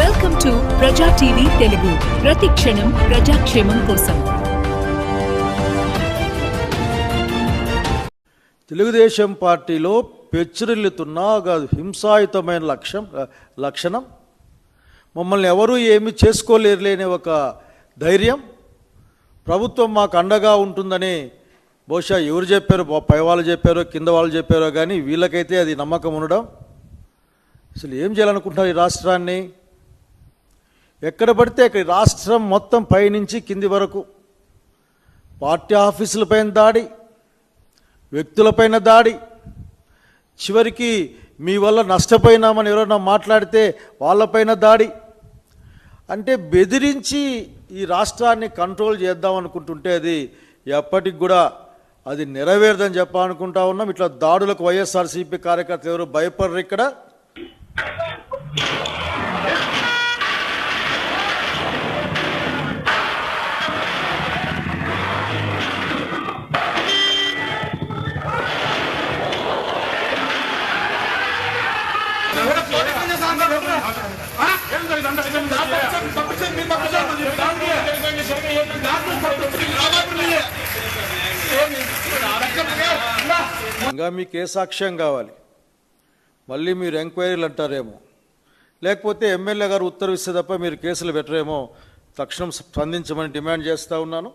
Welcome to ప్రజా TV Telugu. ప్రతి క్షణం ప్రజాక్షేమం కోసం. తెలుగుదేశం పార్టీలో పెచ్చురిల్లుతున్న ఒక హింసాయుతమైన లక్షణం, మమ్మల్ని ఎవరూ ఏమీ చేసుకోలేరులేని ఒక ధైర్యం, ప్రభుత్వం మాకు అండగా ఉంటుందని బహుశా ఎవరు చెప్పారో, పై వాళ్ళు చెప్పారో కింద వాళ్ళు చెప్పారో కానీ వీళ్ళకైతే అది నమ్మకం ఉండడం. అసలు ఏం చేయాలనుకుంటున్నారు ఈ రాష్ట్రాన్ని? ఎక్కడ పడితే అక్కడ రాష్ట్రం మొత్తం పైనుంచి కింది వరకు పార్టీ ఆఫీసులపైన దాడి, వ్యక్తులపైన దాడి, చివరికి మీ వల్ల నష్టపోయినామని ఎవరైనా మాట్లాడితే వాళ్ళపైన దాడి. అంటే బెదిరించి ఈ రాష్ట్రాన్ని కంట్రోల్ చేద్దామనుకుంటుంటే అది ఎప్పటికి కూడా అది నెరవేరదని చెప్పాలనుకుంటా ఉన్నాం. ఇట్లా దాడులకు వైఎస్ఆర్సీపీ కార్యకర్తలు ఎవరు భయపడరు. ఇక్కడ ఇంకా మీకు ఏ సాక్ష్యం కావాలి? మళ్ళీ మీరు ఎంక్వైరీలు అంటారేమో, లేకపోతే ఎమ్మెల్యే గారు ఉత్తర్విస్తే తప్ప మీరు కేసులు పెట్టరేమో. తక్షణం స్పందించమని డిమాండ్ చేస్తూ ఉన్నాను.